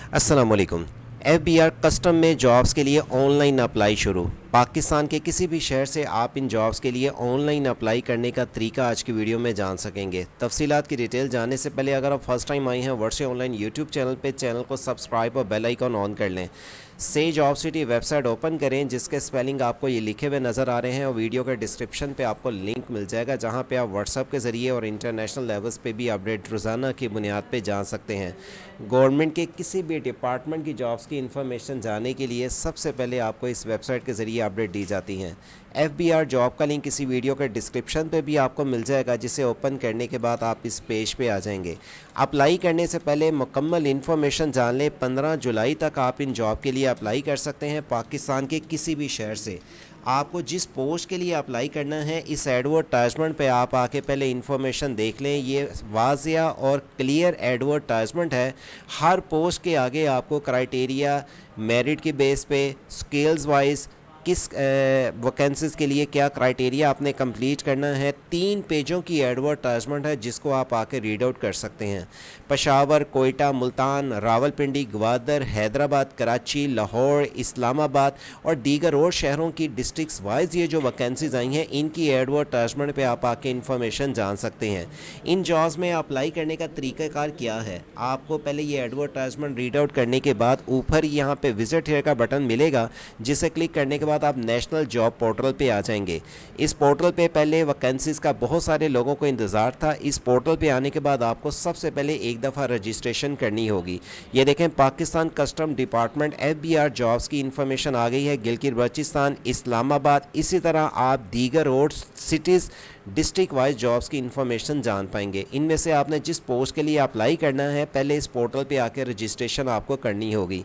अस्सलाम वालेकुम। FBR custom में जॉब्स के लिए ऑनलाइन अप्लाई शुरू। पाकिस्तान के किसी भी शहर से आप इन जॉब्स के लिए ऑनलाइन अप्लाई करने का तरीका आज की वीडियो में जान सकेंगे। तफसीलात की डिटेल जानने से पहले अगर आप फर्स्ट टाइम आई हैं वर्षे ऑनलाइन यूट्यूब चैनल पे, चैनल को सब्सक्राइब और बेल आइकन ऑन कर लें। से जॉब सिटी वेबसाइट ओपन करें जिसके स्पेलिंग आपको ये लिखे हुए नज़र आ रहे हैं और वीडियो के डिस्क्रिप्शन पे आपको लिंक मिल जाएगा जहाँ पे आप व्हाट्सएप के ज़रिए और इंटरनेशनल लेवल्स पे भी अपडेट रोज़ाना की बुनियाद पे जान सकते हैं। गवर्नमेंट के किसी भी डिपार्टमेंट की जॉब्स की इन्फॉर्मेशन जानने के लिए सबसे पहले आपको इस वेबसाइट के ज़रिए अपडेट दी जाती हैं। FBR जॉब का लिंक इसी वीडियो के डिस्क्रिप्शन पे भी आपको मिल जाएगा, जिसे ओपन करने के बाद आप इस पेज पे आ जाएंगे। अप्लाई करने से पहले मुकम्मल इन्फॉर्मेशन जान लें। 15 जुलाई तक आप इन जॉब के लिए अप्लाई कर सकते हैं पाकिस्तान के किसी भी शहर से। आपको जिस पोस्ट के लिए अप्लाई करना है इस एडवर्टाइजमेंट पे आप आके पहले इन्फॉर्मेशन देख लें। ये वाज़िया और क्लियर एडवर्टाइजमेंट है। हर पोस्ट के आगे आपको क्राइटेरिया, मेरिट के बेस पे, स्किल्स वाइज किस वैकेंसीज़ के लिए क्या क्राइटेरिया आपने कंप्लीट करना है। 3 पेजों की एडवर्टाइजमेंट है जिसको आप आके रीड आउट कर सकते हैं। पेशावर, कोयटा, मुल्तान, रावलपिंडी, ग्वादर, हैदराबाद, कराची, लाहौर, इस्लामाबाद और दीगर और शहरों की डिस्ट्रिक्स वाइज ये जो वैकेंसीज़ आई हैं इनकी एडवर्टाइजमेंट पे आप आके इन्फॉर्मेशन जान सकते हैं। इन जॉब्स में अप्लाई करने का तरीक़ाकार क्या है, आपको पहले ये एडवर्टाइजमेंट रीड आउट करने के बाद ऊपर यहाँ पे विजिट हियर का बटन मिलेगा, जिसे क्लिक करने के बाद आप नेशनल जॉब पोर्टल पे आ जाएंगे। इस पोर्टल पे पहले वैकेंसीज़ का बहुत सारे लोगों को इंतज़ार था। इस पोर्टल पे आने के बाद आपको सबसे पहले एक दफ़ा रजिस्ट्रेशन करनी होगी। ये देखें, Pakistan custom department FBR jobs की इन्फॉर्मेशन आ गई है। गिलगित बल्चिस्तान, इस्लामाबाद, इसी तरह आप दीगर और सिटीज़ डिस्ट्रिक्ट वाइज जॉब्स की इन्फॉर्मेशन जान पाएंगे। इनमें से आपने जिस पोस्ट के लिए अप्लाई करना है पहले इस पोर्टल पे आकर रजिस्ट्रेशन आपको करनी होगी।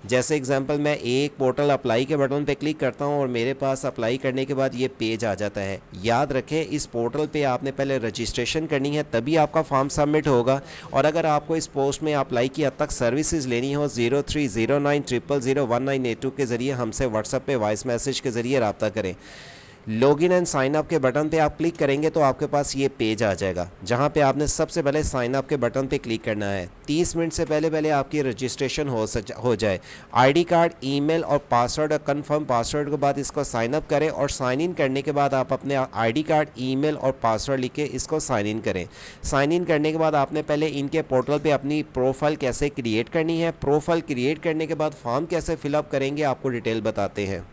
जैसे एग्जांपल, मैं एक पोर्टल अप्लाई के बटन पे क्लिक करता हूं और मेरे पास अप्लाई करने के बाद ये पेज आ जाता है। याद रखें, इस पोर्टल पे आपने पहले रजिस्ट्रेशन करनी है तभी आपका फॉर्म सबमिट होगा। और अगर आपको इस पोस्ट में अप्लाई की हद तक सर्विसेज लेनी हो 0309001982 के ज़रिए हमसे व्हाट्सएप पे वॉइस मैसेज के ज़रिए रब्ता करें। लॉगिन एंड साइन अप के बटन पे आप क्लिक करेंगे तो आपके पास ये पेज आ जाएगा जहां पे आपने सबसे पहले साइन अप के बटन पे क्लिक करना है। 30 मिनट से पहले आपकी रजिस्ट्रेशन हो जाए। आईडी कार्ड, ईमेल और पासवर्ड और कंफर्म पासवर्ड के बाद इसको साइन अप करें और साइन इन करने के बाद आप अपने आईडी कार्ड, ईमेल और पासवर्ड लिख के इसको साइन इन करें। साइन इन करने के बाद आपने पहले इनके पोर्टल पर अपनी प्रोफाइल कैसे क्रिएट करनी है, प्रोफाइल क्रिएट करने के बाद फॉर्म कैसे फिलअप करेंगे आपको डिटेल बताते हैं।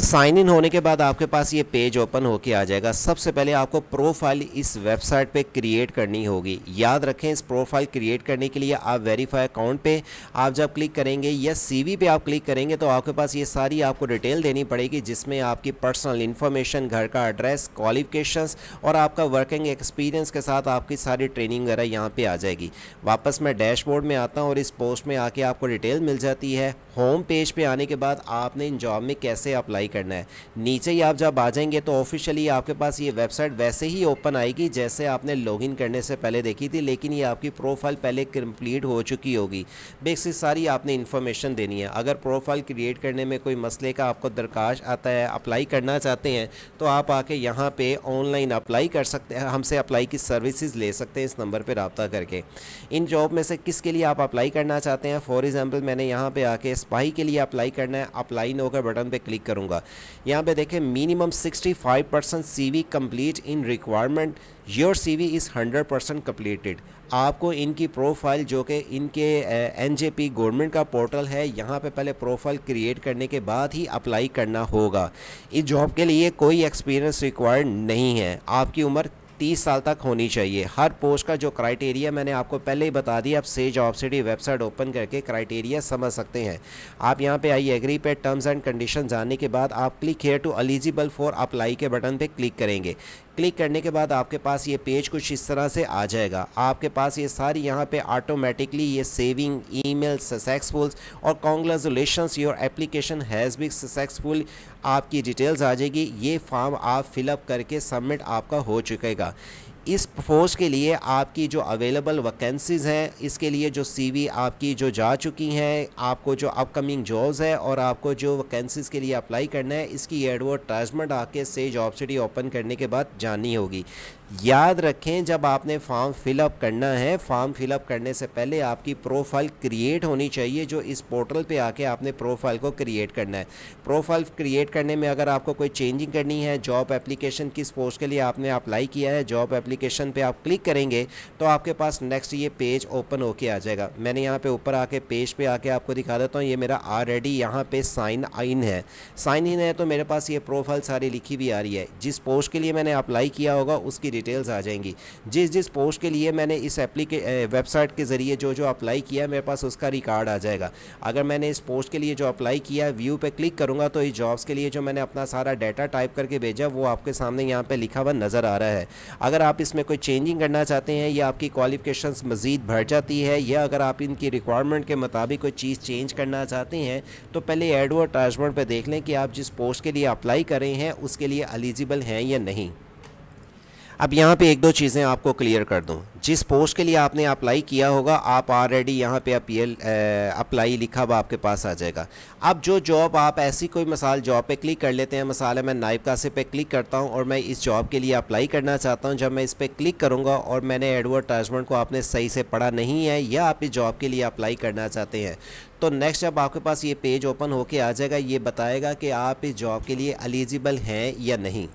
साइन इन होने के बाद आपके पास ये पेज ओपन होके आ जाएगा। सबसे पहले आपको प्रोफाइल इस वेबसाइट पे क्रिएट करनी होगी। याद रखें, इस प्रोफाइल क्रिएट करने के लिए आप वेरीफाई अकाउंट पे आप जब क्लिक करेंगे या CV पे आप क्लिक करेंगे तो आपके पास ये सारी आपको डिटेल देनी पड़ेगी, जिसमें आपकी पर्सनल इन्फॉर्मेशन, घर का एड्रेस, क्वालिफिकेशंस और आपका वर्किंग एक्सपीरियंस के साथ आपकी सारी ट्रेनिंग वगैरह यहाँ पर आ जाएगी। वापस मैं डैशबोर्ड में आता हूँ और इस पोस्ट में आके आपको डिटेल मिल जाती है। होम पेज पे आने के बाद आपने इन जॉब में कैसे अप्लाई करना है, नीचे ही आप जब आ जाएंगे तो ऑफिशियली आपके पास ये वेबसाइट वैसे ही ओपन आएगी जैसे आपने लॉगिन करने से पहले देखी थी, लेकिन ये आपकी प्रोफाइल पहले कंप्लीट हो चुकी होगी। बेसिक सारी आपने इन्फॉर्मेशन देनी है। अगर प्रोफाइल क्रिएट करने में कोई मसले का आपको दरखास्त आता है, अप्लाई करना चाहते हैं तो आप आके यहाँ पे ऑनलाइन अप्लाई कर सकते हैं, हमसे अप्लाई की सर्विसेज ले सकते हैं इस नंबर पर रब्ता करके। इन जॉब में से किसके लिए आप अप्लाई करना चाहते हैं, फॉर एग्जाम्पल मैंने यहाँ पे आके सिपाही के लिए अप्लाई करना है। अप्लाई नो के बटन पे क्लिक करूँगा। यहाँ पे देखें, minimum 65% CV complete in requirement, your CV is 100% completed. आपको इनकी प्रोफाइल जो कि इनके NJP गवर्नमेंट का पोर्टल है, यहाँ पे पहले प्रोफाइल क्रिएट करने के बाद ही अप्लाई करना होगा। इस जॉब के लिए कोई एक्सपीरियंस रिक्वायर्ड नहीं है। आपकी उम्र 30 साल तक होनी चाहिए। हर पोस्ट का जो क्राइटेरिया मैंने आपको पहले ही बता दिया, आप से जॉब सिटी वेबसाइट ओपन करके क्राइटेरिया समझ सकते हैं। आप यहाँ पे आई एग्री पे टर्म्स एंड कंडीशन जानने के बाद आप click here to eligible for apply के बटन पे क्लिक करेंगे। क्लिक करने के बाद आपके पास ये पेज कुछ इस तरह से आ जाएगा। आपके पास ये सारी यहाँ पे ऑटोमेटिकली ये सेविंग, ईमेल सक्सेसफुल और congratulations your application has been successful आपकी डिटेल्स आ जाएगी। ये फॉर्म आप फिलअप करके सबमिट आपका हो चुकेगा। इस पोस्ट के लिए आपकी जो अवेलेबल वैकेंसीज़ हैं, इसके लिए जो CV आपकी जो जा चुकी हैं, आपको जो अपकमिंग जॉब्स है और आपको जो वैकेंसीज़ के लिए अप्लाई करना है, इसकी एडवर्टाइजमेंट आके से जॉब सिटी ओपन करने के बाद जाननी होगी। याद रखें, जब आपने फॉर्म फिलअप करना है, फॉर्म फिलअप करने से पहले आपकी प्रोफाइल क्रिएट होनी चाहिए, जो इस पोर्टल पे आके आपने प्रोफाइल को क्रिएट करना है। प्रोफाइल क्रिएट करने में अगर आपको कोई चेंजिंग करनी है, जॉब एप्लीकेशन किस पोस्ट के लिए आपने अप्लाई किया है, जॉब एप्लीकेशन पे आप क्लिक करेंगे तो आपके पास नेक्स्ट ये पेज ओपन होके आ जाएगा। मैंने यहाँ पे ऊपर आके पेज पे आके आपको दिखा देता हूँ, ये मेरा ऑलरेडी यहाँ पे साइन इन है। साइन इन है तो मेरे पास ये प्रोफाइल सारी लिखी हुई आ रही है। जिस पोस्ट के लिए मैंने अप्लाई किया होगा उसकी डिटेल्स आ जाएंगी। जिस पोस्ट के लिए मैंने इस वेबसाइट के ज़रिए जो अप्लाई किया मेरे पास उसका रिकॉर्ड आ जाएगा। अगर मैंने इस पोस्ट के लिए जो अप्लाई किया व्यू पे क्लिक करूँगा तो इस जॉब्स के लिए जो मैंने अपना सारा डाटा टाइप करके भेजा वो आपके सामने यहाँ पे लिखा हुआ नज़र आ रहा है। अगर आप इसमें कोई चेंजिंग करना चाहते हैं या आपकी क्वालिफिकेशंस मज़ीद बढ़ जाती है या अगर आप इनकी रिक्वायरमेंट के मुताबिक कोई चीज़ चेंज करना चाहते हैं तो पहले एडवर्टाइजमेंट पे देख लें कि आप जिस पोस्ट के लिए अप्लाई कर रहे हैं उसके लिए एलिजिबल हैं या नहीं। अब यहाँ पे एक दो चीज़ें आपको क्लियर कर दूँ। जिस पोस्ट के लिए आपने अप्लाई किया होगा आप ऑलरेडी यहाँ पे अप्लाई लिखा हुआ आपके पास आ जाएगा। अब जो जॉब आप ऐसी कोई मिसाल जॉब पे क्लिक कर लेते हैं, मिसाल मैं नायब कासिब पे क्लिक करता हूँ और मैं इस जॉब के लिए अप्लाई करना चाहता हूँ। जब मैं इस पर क्लिक करूँगा और मैंने एडवर्टाइजमेंट को आपने सही से पढ़ा नहीं है या आप इस जॉब के लिए अप्लाई करना चाहते हैं तो नेक्स्ट जब आपके पास ये पेज ओपन होके आ जाएगा, ये बताएगा कि आप इस जॉब के लिए एलिजिबल हैं या नहीं।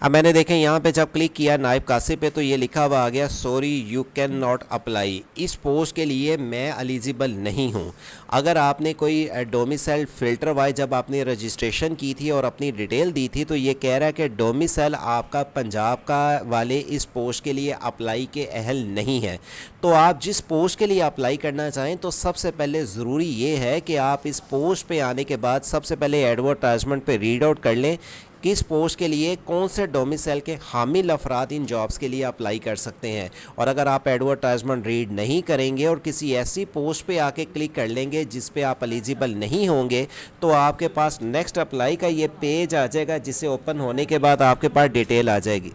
अब मैंने देखें यहाँ पे जब क्लिक किया नायब कासिब पे तो ये लिखा हुआ आ गया sorry you can not apply, इस पोस्ट के लिए मैं एलिजिबल नहीं हूँ। अगर आपने कोई डोमिसाइल फ़िल्टर वाइज जब आपने रजिस्ट्रेशन की थी और अपनी डिटेल दी थी तो ये कह रहा है कि डोमिसाइल आपका पंजाब का वाले इस पोस्ट के लिए अप्लाई के अहल नहीं है। तो आप जिस पोस्ट के लिए अप्लाई करना चाहें तो सबसे पहले ज़रूरी ये है कि आप इस पोस्ट पे आने के बाद सबसे पहले एडवर्टाइजमेंट पे रीड आउट कर लें किस पोस्ट के लिए कौन से डोमिसाइल के हामिल अफराद इन जॉब्स के लिए अप्लाई कर सकते हैं। और अगर आप एडवर्टाइजमेंट रीड नहीं करेंगे और किसी ऐसी पोस्ट पे आके क्लिक कर लेंगे जिस पे आप एलिजिबल नहीं होंगे तो आपके पास नेक्स्ट अप्लाई का ये पेज आ जाएगा, जिसे ओपन होने के बाद आपके पास डिटेल आ जाएगी।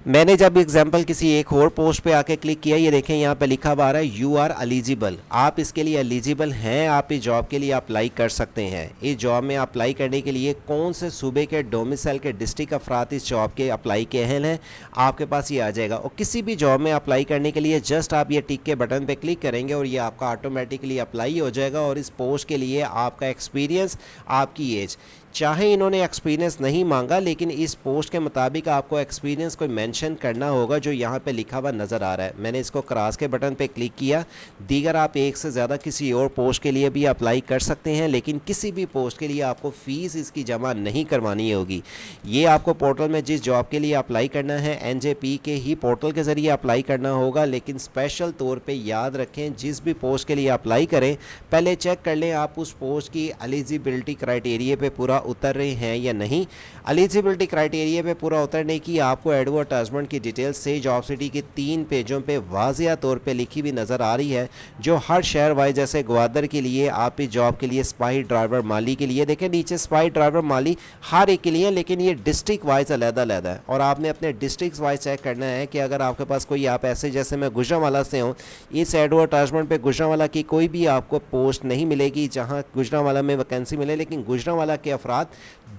मैंने जब एग्जांपल किसी एक और पोस्ट पे आके क्लिक किया, ये देखें यहाँ पे लिखा हुआ आ रहा है यू आर एलिजिबल, आप इसके लिए एलिजिबल हैं, आप इस जॉब के लिए अप्लाई कर सकते हैं। इस जॉब में अप्लाई करने के लिए कौन से सूबे के डोमिसाइल के डिस्ट्रिक्ट अफराद इस जॉब के अप्लाई के अहल हैं आपके पास ये आ जाएगा। और किसी भी जॉब में अप्लाई करने के लिए जस्ट आप ये टिक के बटन पर क्लिक करेंगे और ये आपका ऑटोमेटिकली अप्लाई हो जाएगा। और इस पोस्ट के लिए आपका एक्सपीरियंस, आपकी एज, चाहे इन्होंने एक्सपीरियंस नहीं मांगा लेकिन इस पोस्ट के मुताबिक आपको एक्सपीरियंस कोई मेंशन करना होगा जो यहाँ पे लिखा हुआ नज़र आ रहा है। मैंने इसको क्रॉस के बटन पे क्लिक किया। दीगर आप एक से ज़्यादा किसी और पोस्ट के लिए भी अप्लाई कर सकते हैं लेकिन किसी भी पोस्ट के लिए आपको फ़ीस इसकी जमा नहीं करवानी होगी। ये आपको पोर्टल में जिस जॉब के लिए अप्लाई करना है NJP के ही पोर्टल के ज़रिए अप्लाई करना होगा। लेकिन स्पेशल तौर पर याद रखें जिस भी पोस्ट के लिए अप्लाई करें पहले चेक कर लें आप उस पोस्ट की एलिजिबिलिटी क्राइटेरिया पे पूरा उतर रहे हैं या नहीं। एलिजिबिलिटी क्राइटेरिया पे पूरा उतरने की आपको एडवर्टाइजमेंट की डिटेल्स से जॉब सिटी के 3 पेजों पे वाज़िया तौर पे लिखी हुई नज़र आ रही है, जो हर शहर वाइज, जैसे ग्वादर के लिए आप इस जॉब के लिए सिपाही ड्राइवर माली के लिए, देखें नीचे सिपाही ड्राइवर माली हर एक के लिए, लेकिन ये डिस्ट्रिक्ट वाइज अलग-अलग है। और आपने अपने डिस्ट्रिक्ट वाइज चेक करना है कि अगर आपके पास कोई, आप ऐसे जैसे मैं गुजरांवाला से हूँ, इस एडवर्टाइजमेंट पे गुजरांवाला की कोई भी आपको पोस्ट नहीं मिलेगी जहाँ गुजरांवाला में वैकेंसी मिले, लेकिन गुजरांवाला के अफराद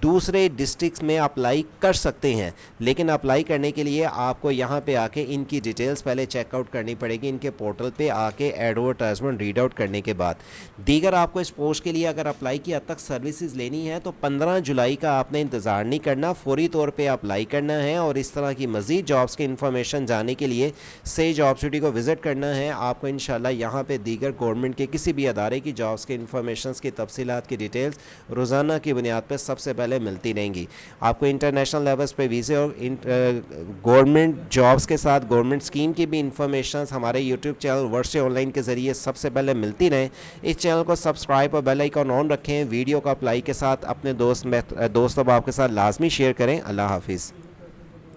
दूसरे डिस्ट्रिक्ट्स में अप्लाई कर सकते हैं। लेकिन अप्लाई करने के लिए आपको यहाँ पे आके इनकी डिटेल्स पहले चेकआउट करनी पड़ेगी, इनके पोर्टल पे आके एडवर्टाइजमेंट रीड आउट करने के बाद। दीगर आपको इस पोस्ट के लिए अगर अप्लाई की हद तक सर्विसेज लेनी है तो 15 जुलाई का आपने इंतज़ार नहीं करना, फौरी तौर पे अप्लाई करना है। और इस तरह की मज़ीद जॉब्स की इन्फॉर्मेशन जानने के लिए से जॉब सिटी को विज़िट करना है। आपको इंशाल्लाह यहाँ पर दीगर गवर्नमेंट के किसी भी अदारे की जॉब्स के इन्फॉर्मेशन की तफसीलात की डिटेल्स रोज़ाना की बुनियाद पर सबसे पहले मिलती रहेंगी। आपको इंटरनेशनल लेवल्स पे वीज़े और गवर्नमेंट जॉब्स के साथ गवर्नमेंट स्कीम की भी इंफॉर्मेशन हमारे यूट्यूब चैनल वर्ष ऑनलाइन के ज़रिए सबसे पहले मिलती रहें। इस चैनल को सब्सक्राइब और बेल आइकन ऑन रखें। वीडियो को अप्लाई के साथ अपने दोस्त अहबाब के साथ लाजमी शेयर करें। अल्लाह हाफिज़।